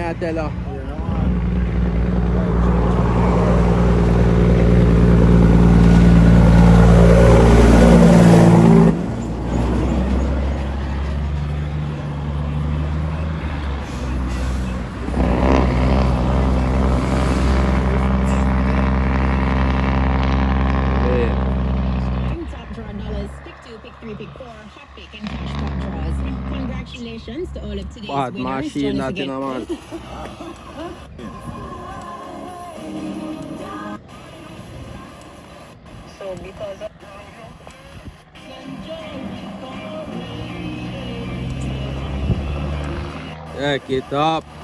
I tell you. Top draw dollars, pick two, pick three, pick four, hot pick and cash top draws. Congratulations to all of today's Bad winners. machine Don't that forget. in a man. So because of Check it up.